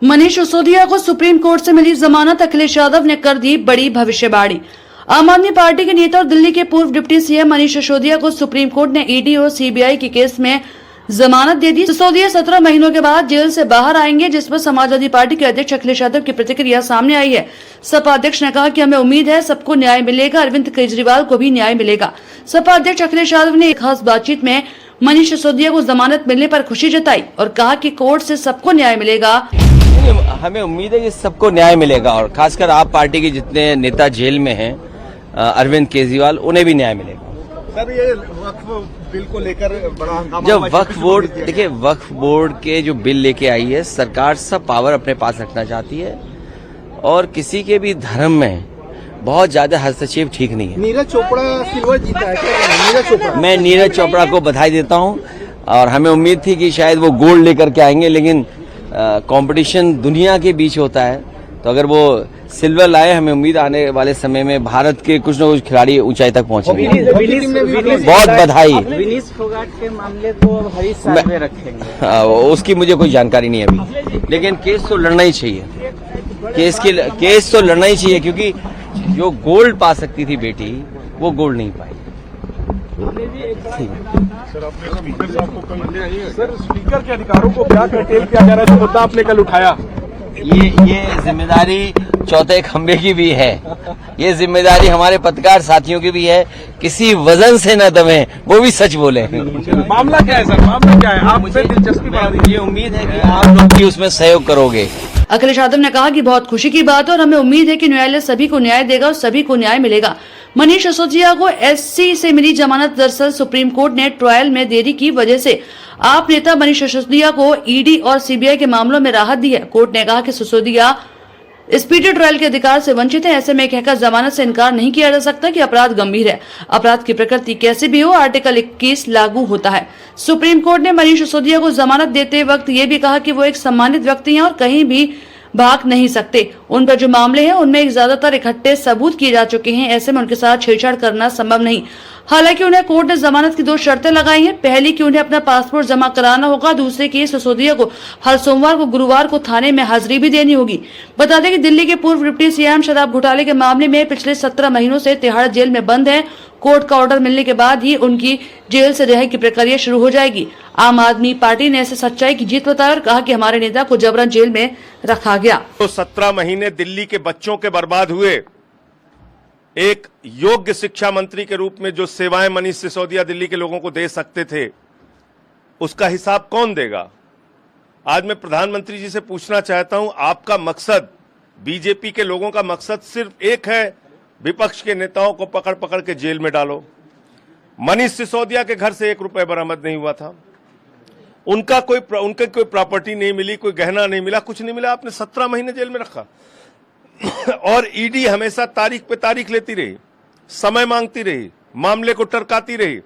मनीष सिसोदिया को supreme court से मिली जमानत, अखिलेश यादव ने कर दी बड़ी भविष्यवाणी। आम आदमी पार्टी के नेता और दिल्ली के पूर्व डिप्टी सीएम मनीष सिसोदिया को सुप्रीम कोर्ट ने ईडी और सीबीआई के केस में जमानत दे दी। सिसोदिया 17 महीनों के बाद जेल से बाहर आएंगे, जिस पर समाजवादी पार्टी के अध्यक्ष अखिलेश यादव की प्रतिक्रिया सामने आई है। सपा अध्यक्ष ने कहा कि हमें उम्मीद है सबको न्याय मिलेगा, अरविंद केजरीवाल को भी न्याय मिलेगा। सपा अध्यक्ष अखिलेश यादव ने एक खास बातचीत में मनीष सिसोदिया को जमानत मिलने पर खुशी जताई और कहा कि कोर्ट से सबको न्याय मिलेगा। हमें उम्मीद है कि सबको न्याय मिलेगा और खासकर आप पार्टी के जितने नेता जेल में हैं, अरविंद केजरीवाल, उन्हें भी न्याय मिलेगा। सर, ये वक्फ बिल को लेकर बड़ा हंगामा। जब वक्फ बोर्ड, देखिए, वक्फ बोर्ड के जो बिल लेके आई है, सरकार सब पावर अपने पास रखना चाहती है और किसी के भी धर्म में बहुत ज्यादा हस्तक्षेप ठीक नहीं है। नीरज चोपड़ा सिल्वर जीता है क्या? नीरज चोपड़ा, मैं नीरज चोपड़ा को बधाई देता हूं और हमें उम्मीद थी कि शायद वो गोल्ड लेकर के आएंगे, लेकिन कंपटीशन दुनिया के बीच होता है, तो अगर वो सिल्वर लाए, हमें उम्मीद आने वाले समय में भारत के कुछ न कुछ खिलाड़ी ऊंचाई तक पहुंचेंगे। बहुत बधाई। विनीश फोगाट के मामले को हरीश साहब रखेंगे, उसकी मुझे कोई जानकारी नहीं अभी, लेकिन केस तो लड़ना ही चाहिए। केस तो लड़ना ही चाहिए, क्योंकि जो गोल्ड पा सकती थी बेटी, वो गोल्ड नहीं पाई। सर, आपने स्पीकर साहब को कल, सर, स्पीकर के अधिकारों को क्या कर्टेल किया जा रहा है, जो मुद्दा आपने कल उठाया? ये जिम्मेदारी चौथे खंबे की भी है, ये जिम्मेदारी हमारे पत्रकार साथियों की भी है। किसी वजन से न दबे, वो भी सच बोले। मामला क्या है सर? मामला क्या है? आप मुझे दिलचस्पी बढ़ा दीजिए। उम्मीद है कि आप लोग भी उसमें सहयोग करोगे। अखिलेश यादव ने कहा कि बहुत खुशी की बात है और हमें उम्मीद है कि न्यायालय सभी को न्याय देगा और सभी को न्याय मिलेगा। मनीष सिसोदिया को एससी से मिली जमानत दरअसल सुप्रीम कोर्ट ने ट्रायल में देरी की वजह से आप नेता मनीष सिसोदिया को ईडी और सीबीआई के मामलों में राहत दी है। कोर्ट ने कहा कि सिसोदिया स्पीडी ट्रायल के अधिकार से वंचित है। ऐसे में कहकर जमानत से इनकार नहीं किया जा सकता कि अपराध गंभीर है। अपराध की प्रकृति कैसे भी हो, आर्टिकल 21 लागू होता है। सुप्रीम कोर्ट ने मनीष सिसोदिया को जमानत देते वक्त ये भी कहा कि वो एक सम्मानित व्यक्ति हैं और कहीं भी भाग नहीं सकते। उन पर जो मामले हैं उनमें ज्यादातर इकट्ठे सबूत किए जा चुके हैं, ऐसे में उनके साथ छेड़छाड़ करना संभव नहीं। हालांकि उन्हें कोर्ट ने जमानत की 2 शर्तें लगाई हैं। पहली कि उन्हें अपना पासपोर्ट जमा कराना होगा, दूसरे कि सिसोदिया को हर सोमवार को गुरुवार को थाने में हाजिरी भी देनी होगी। बता दें कि दिल्ली के पूर्व डिप्टी सीएम शराब घोटाले के मामले में पिछले 17 महीनों से तिहाड़ जेल में बंद है। कोर्ट का ऑर्डर मिलने के बाद ही उनकी जेल से रिहाई की प्रक्रिया शुरू हो जाएगी। आम आदमी पार्टी ने इसे सच्चाई की जीत बताया और कहा कि हमारे नेता को जबरन जेल में रखा गया। तो 17 महीने दिल्ली के बच्चों के बर्बाद हुए। एक योग्य शिक्षा मंत्री के रूप में जो सेवाएं मनीष सिसोदिया दिल्ली के लोगों को दे सकते थे, उसका हिसाब कौन देगा? आज मैं प्रधानमंत्री जी से पूछना चाहता हूं, आपका मकसद, बीजेपी के लोगों का मकसद सिर्फ एक है, विपक्ष के नेताओं को पकड़ पकड़ के जेल में डालो। मनीष सिसोदिया के घर से 1 रुपए बरामद नहीं हुआ था, उनकी कोई प्रॉपर्टी नहीं मिली, कोई गहना नहीं मिला, कुछ नहीं मिला। आपने 17 महीने जेल में रखा और ईडी हमेशा तारीख पे तारीख लेती रही, समय मांगती रही, मामले को टरकाती रही।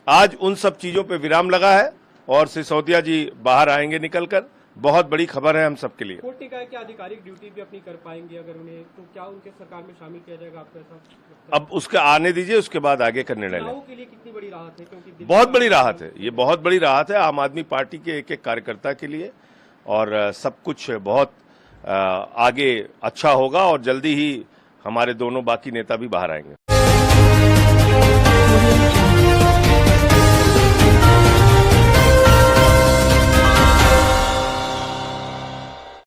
आज उन सब चीजों पे विराम लगा है और सिसोदिया जी बाहर आएंगे निकलकर। बहुत बड़ी खबर है हम सबके लिए। कोर्ट ने कहा कि आधिकारिक ड्यूटी भी अपनी कर पाएंगे अगर उन्हें, तो क्या उनके सरकार में शामिल किया जाएगा? आपको ऐसा अब उसके आने दीजिए, उसके बाद आगे का निर्णय लें। के लिए कितनी बड़ी राहत है? क्योंकि बहुत बड़ी राहत है, ये बहुत बड़ी राहत है आम आदमी पार्टी के एक एक कार्यकर्ता के लिए और सब कुछ बहुत आगे अच्छा होगा और जल्दी ही हमारे दोनों बाकी नेता भी बाहर आएंगे।